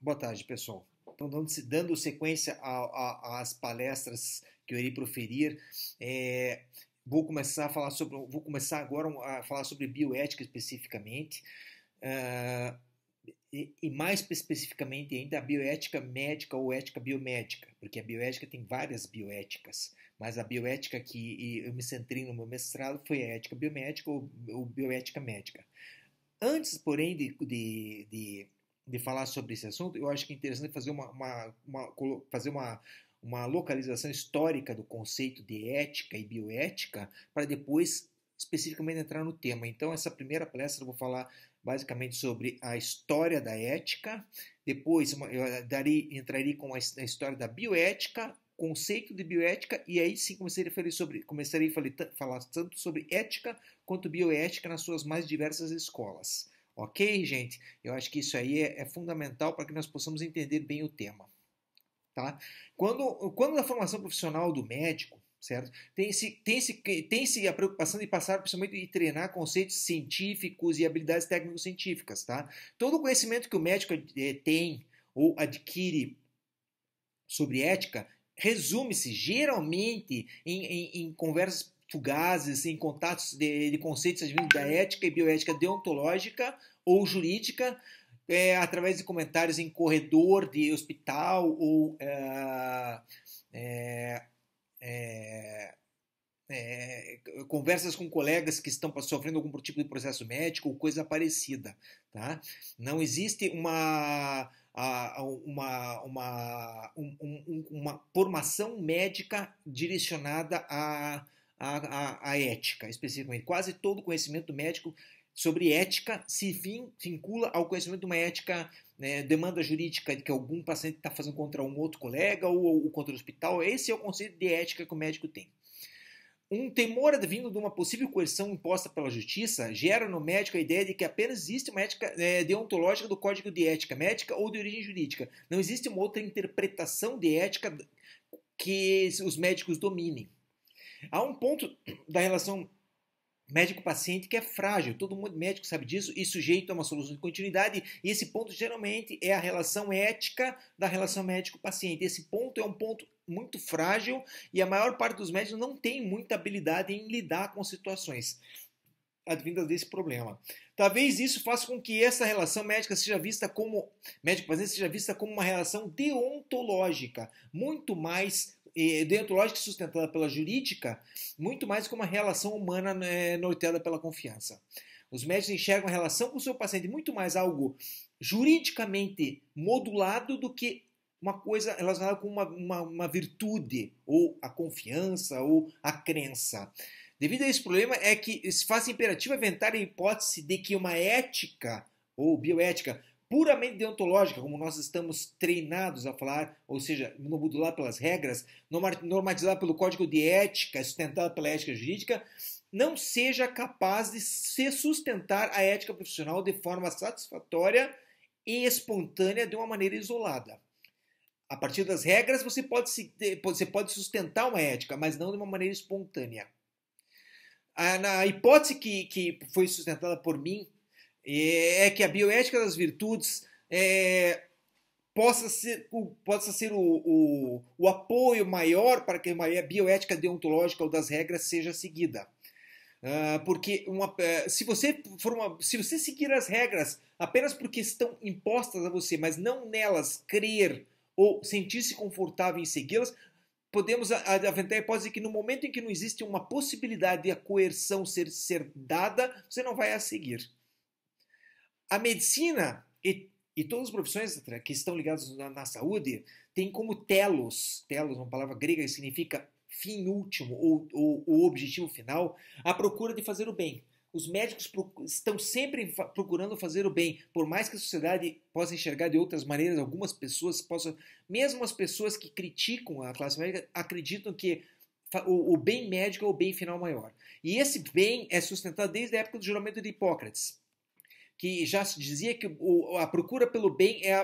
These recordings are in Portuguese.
Boa tarde, pessoal. Então, dando sequência às palestras que eu irei proferir, vou começar agora a falar sobre bioética especificamente, uh, e mais especificamente ainda a bioética médica ou ética biomédica, porque a bioética tem várias bioéticas, mas a bioética que eu me centrei no meu mestrado foi a ética biomédica ou bioética médica. Antes, porém, de falar sobre esse assunto, eu acho que é interessante fazer uma localização histórica do conceito de ética e bioética para depois especificamente entrar no tema. Então, essa primeira palestra eu vou falar basicamente sobre a história da ética, depois eu entraria com a história da bioética, conceito de bioética, e aí sim começarei a falar tanto sobre ética quanto bioética nas suas mais diversas escolas. Ok, gente? Eu acho que isso aí é fundamental para que nós possamos entender bem o tema. Tá? Quando na formação profissional do médico, certo? Tem-se a preocupação de passar, principalmente, de treinar conceitos científicos e habilidades técnico-científicas, tá? Todo o conhecimento que o médico tem ou adquire sobre ética resume-se geralmente em conversas fugazes, em contatos de conceitos advindos da ética e bioética deontológica ou jurídica, através de comentários em corredor de hospital ou conversas com colegas que estão sofrendo algum tipo de processo médico ou coisa parecida. Tá? Não existe uma formação médica direcionada à ética, especificamente. Quase todo conhecimento médico sobre ética se vincula ao conhecimento de uma ética, demanda jurídica que algum paciente está fazendo contra um outro colega ou contra o hospital. Esse é o conceito de ética que o médico tem. Um temor advindo de uma possível coerção imposta pela justiça gera no médico a ideia de que apenas existe uma ética deontológica do Código de Ética Médica ou de origem jurídica. Não existe uma outra interpretação de ética que os médicos dominem. Há um ponto da relação médico-paciente que é frágil, todo mundo médico sabe disso e sujeito a uma solução de continuidade, e esse ponto geralmente é a relação ética da relação médico-paciente. Esse ponto é um ponto muito frágil e a maior parte dos médicos não tem muita habilidade em lidar com situações advindas desse problema. Talvez isso faça com que essa relação médico-paciente seja vista como uma relação deontológica, muito mais deontológica e sustentada pela jurídica, muito mais como uma relação humana norteada pela confiança. Os médicos enxergam a relação com o seu paciente muito mais algo juridicamente modulado do que uma coisa relacionada com uma virtude, ou a confiança, ou a crença. Devido a esse problema é que se faz imperativo aventar a hipótese de que uma ética, ou bioética, puramente deontológica, como nós estamos treinados a falar, ou seja, modulada pelas regras, normatizada pelo Código de Ética, sustentada pela ética jurídica, não seja capaz de se sustentar a ética profissional de forma satisfatória e espontânea de uma maneira isolada. A partir das regras, você pode sustentar uma ética, mas não de uma maneira espontânea. Na hipótese que foi sustentada por mim, é que a bioética das virtudes possa ser o apoio maior para que a bioética deontológica ou das regras seja seguida. Porque se você seguir as regras apenas porque estão impostas a você, mas não nelas crer ou sentir-se confortável em segui-las, podemos aventar a hipótese que no momento em que não existe uma possibilidade de a coerção ser dada, você não vai a seguir. A medicina e todas as profissões que estão ligadas na saúde têm como telos, uma palavra grega que significa fim último ou o objetivo final, a procura de fazer o bem. Os médicos estão sempre procurando fazer o bem, por mais que a sociedade possa enxergar de outras maneiras, algumas pessoas mesmo as pessoas que criticam a classe médica, acreditam que o bem médico é o bem final maior. E esse bem é sustentado desde a época do juramento de Hipócrates, que já se dizia que a procura pelo bem é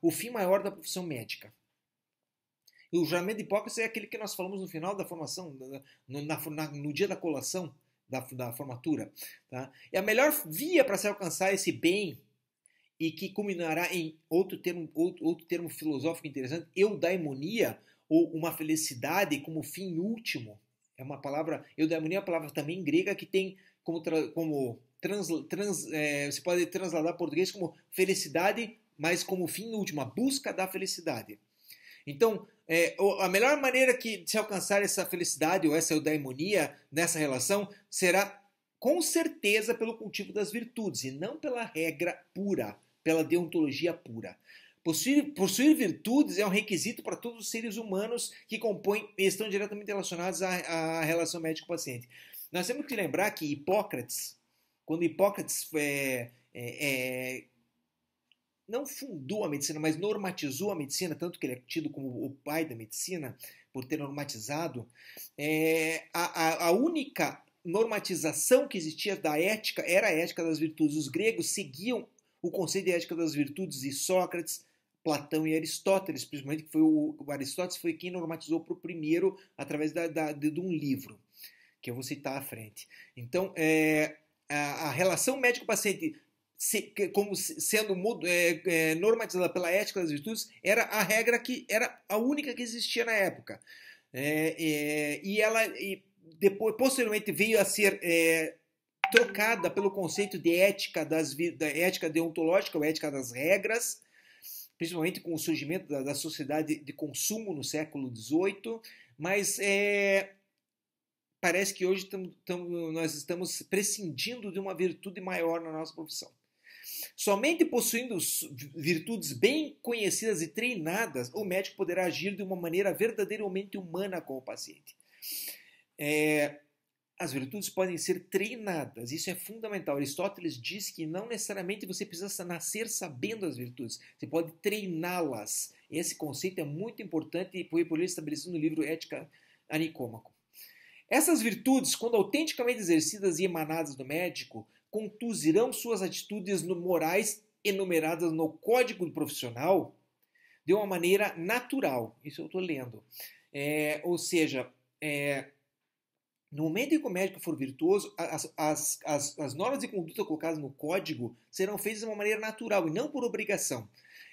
o fim maior da profissão médica. E o juramento de Hipócrates é aquele que nós falamos no final da formação, no dia da colação, da formatura. Tá? E a melhor via para se alcançar esse bem e que culminará em outro termo filosófico interessante, eudaimonia, ou uma felicidade como fim último. É uma palavra, eudaimonia é uma palavra também grega que tem você pode transladar para português como felicidade, mas como fim último, a busca da felicidade. Então, a melhor maneira de se alcançar essa felicidade ou essa eudaimonia nessa relação será, com certeza, pelo cultivo das virtudes e não pela regra pura, pela deontologia pura. Possuir virtudes é um requisito para todos os seres humanos que compõem e estão diretamente relacionados à relação médico-paciente. Nós temos que lembrar que Hipócrates, quando Hipócrates não fundou a medicina, mas normatizou a medicina, tanto que ele é tido como o pai da medicina, por ter normatizado, a única normatização que existia da ética era a ética das virtudes. Os gregos seguiam o conceito de ética das virtudes de Sócrates, Platão e Aristóteles, principalmente que o Aristóteles foi quem normatizou para o primeiro através de um livro, que eu vou citar à frente. Então, a relação médico-paciente, como sendo normatizada pela ética das virtudes, era a regra que era a única que existia na época. E ela depois, posteriormente, veio a ser trocada pelo conceito de ética da ética deontológica, ou ética das regras, principalmente com o surgimento da sociedade de consumo no século XVIII, mas parece que hoje nós estamos prescindindo de uma virtude maior na nossa profissão. Somente possuindo virtudes bem conhecidas e treinadas, o médico poderá agir de uma maneira verdadeiramente humana com o paciente. As virtudes podem ser treinadas, isso é fundamental. Aristóteles diz que não necessariamente você precisa nascer sabendo as virtudes, você pode treiná-las. Esse conceito é muito importante e foi por isso estabelecido no livro Ética a Nicômaco. Essas virtudes, quando autenticamente exercidas e emanadas do médico, conduzirão suas atitudes morais enumeradas no Código Profissional de uma maneira natural. Isso eu estou lendo. Ou seja, no momento em que o médico for virtuoso, as normas de conduta colocadas no código serão feitas de uma maneira natural e não por obrigação.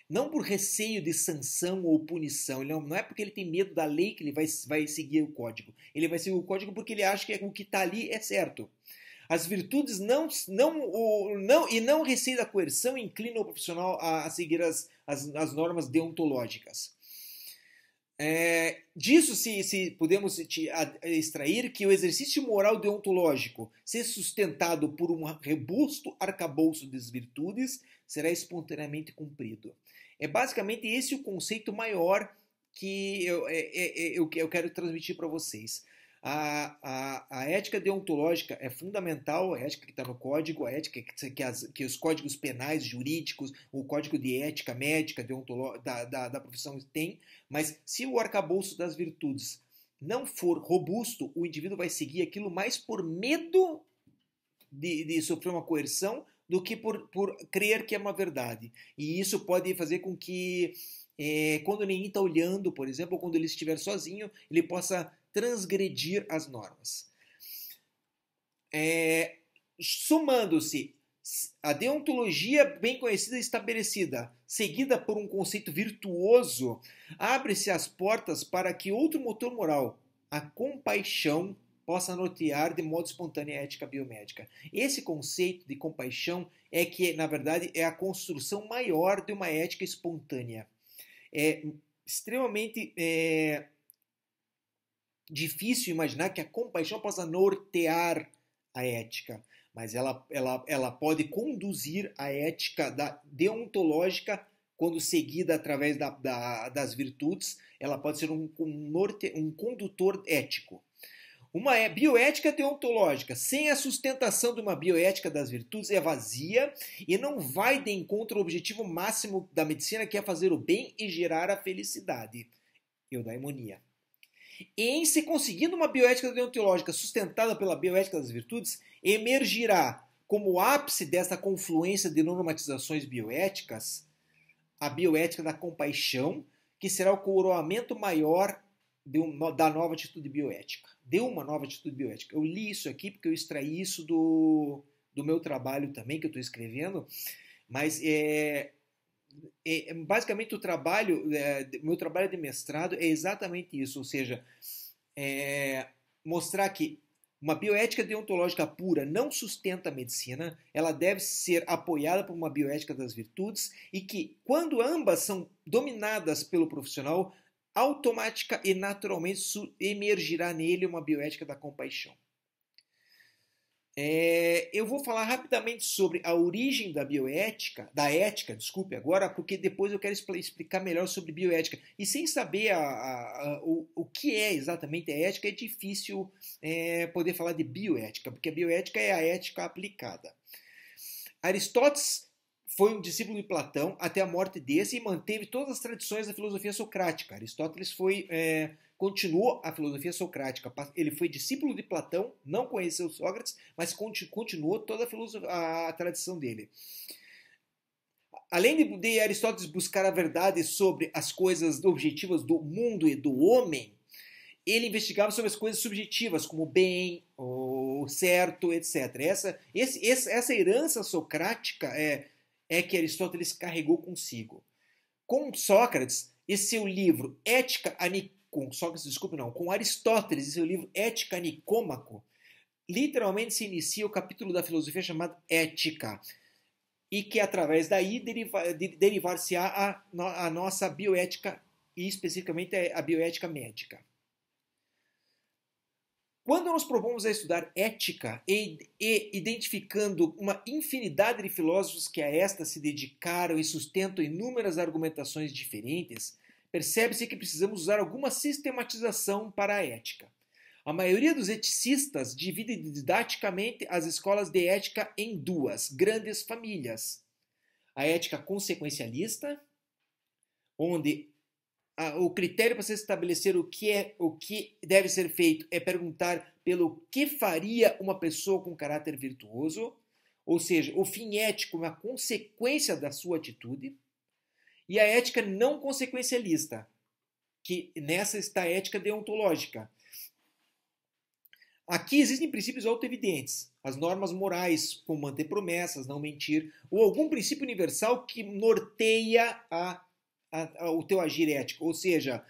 Não por receio de sanção ou punição. Não é porque ele tem medo da lei que ele vai seguir o código. Ele vai seguir o código porque ele acha que o que está ali é certo. As virtudes não receio da coerção inclinam o profissional a seguir as normas deontológicas. Disso se podemos extrair que o exercício moral deontológico, se sustentado por um robusto arcabouço das virtudes, será espontaneamente cumprido. É basicamente esse o conceito maior que eu quero transmitir para vocês. A ética deontológica é fundamental, a ética que está no código, a ética que os códigos penais, jurídicos, o código de ética médica da profissão tem, mas se o arcabouço das virtudes não for robusto, o indivíduo vai seguir aquilo mais por medo de sofrer uma coerção do que por crer que é uma verdade. E isso pode fazer com que, quando ninguém está olhando, por exemplo, ou quando ele estiver sozinho, ele possa transgredir as normas. Somando-se a deontologia bem conhecida e estabelecida, seguida por um conceito virtuoso, abre-se as portas para que outro motor moral, a compaixão, possa nortear de modo espontâneo a ética biomédica. Esse conceito de compaixão é que, na verdade, é a construção maior de uma ética espontânea. É extremamente difícil imaginar que a compaixão possa nortear a ética, mas ela pode conduzir a ética deontológica quando seguida através das virtudes, ela pode ser um condutor ético. Uma bioética deontológica sem a sustentação de uma bioética das virtudes é vazia e não vai de encontro ao objetivo máximo da medicina, que é fazer o bem e gerar a felicidade, eudaimonia. E em se conseguindo uma bioética deontológica sustentada pela bioética das virtudes, emergirá como ápice dessa confluência de normatizações bioéticas a bioética da compaixão, que será o coroamento maior da nova atitude bioética. De uma nova atitude bioética. Eu li isso aqui porque eu extraí isso do meu trabalho também, que eu estou escrevendo, Mas basicamente meu trabalho de mestrado é exatamente isso, ou seja, mostrar que uma bioética deontológica pura não sustenta a medicina, ela deve ser apoiada por uma bioética das virtudes e que, quando ambas são dominadas pelo profissional, automática e naturalmente emergirá nele uma bioética da compaixão. Eu vou falar rapidamente sobre a origem da ética, desculpe, agora, porque depois eu quero explicar melhor sobre bioética. E sem saber o que é exatamente a ética, é difícil poder falar de bioética, porque a bioética é a ética aplicada. Aristóteles foi um discípulo de Platão até a morte desse e manteve todas as tradições da filosofia socrática. Aristóteles continuou a filosofia socrática. Ele foi discípulo de Platão, não conheceu Sócrates, mas continuou toda a tradição dele. Além de Aristóteles buscar a verdade sobre as coisas objetivas do mundo e do homem, ele investigava sobre as coisas subjetivas, como o bem, o certo, etc. Essa herança socrática é que Aristóteles carregou consigo. Com Sócrates, esse seu livro Ética com Aristóteles e seu livro Ética Nicômaco, literalmente se inicia o capítulo da filosofia chamado Ética, e que através daí derivar-se-á a nossa bioética, e especificamente a bioética médica. Quando nos propomos a estudar ética e identificando uma infinidade de filósofos que a esta se dedicaram e sustentam inúmeras argumentações diferentes, percebe-se que precisamos usar alguma sistematização para a ética. A maioria dos eticistas divide didaticamente as escolas de ética em duas grandes famílias. A ética consequencialista, onde o critério para se estabelecer o que deve ser feito é perguntar pelo que faria uma pessoa com caráter virtuoso, ou seja, o fim ético é uma consequência da sua atitude, e a ética não consequencialista, que nessa está a ética deontológica. Aqui existem princípios autoevidentes, as normas morais, como manter promessas, não mentir, ou algum princípio universal que norteia o teu agir ético, ou seja,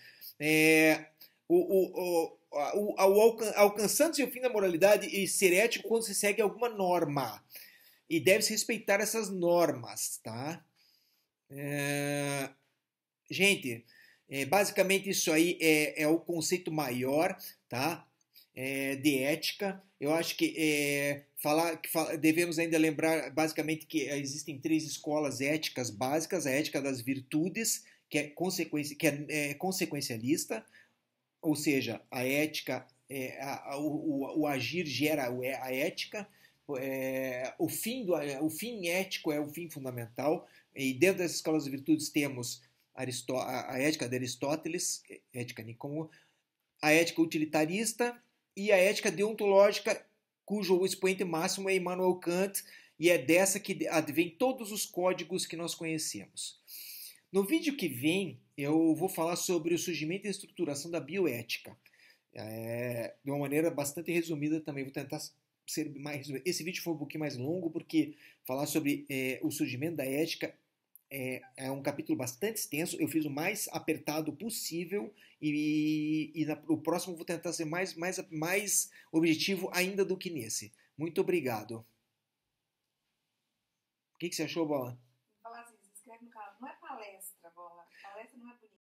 alcançando-se o fim da moralidade e ser ético quando se segue alguma norma. E deve-se respeitar essas normas, tá? Gente, basicamente isso aí é o conceito maior, tá? De ética. Eu acho que devemos ainda lembrar basicamente que existem 3 escolas éticas básicas: a ética das virtudes, que é consequencialista, ou seja, a ética, o agir gera a ética, o fim ético é o fim fundamental, e dentro das escolas de virtudes temos a ética de Aristóteles, ética Nicômaco, a ética utilitarista e a ética deontológica, cujo expoente máximo é Immanuel Kant, e é dessa que advém todos os códigos que nós conhecemos. No vídeo que vem, eu vou falar sobre o surgimento e estruturação da bioética. De uma maneira bastante resumida também, vou tentar ser mais resumido. Esse vídeo foi um pouquinho mais longo, porque falar sobre o surgimento da ética é um capítulo bastante extenso. Eu fiz o mais apertado possível e no próximo vou tentar ser mais objetivo ainda do que nesse. Muito obrigado. O que você achou, Bola? Vou falar assim, se inscreve no canal. Não é palestra, Bola. Palestra não é bonita.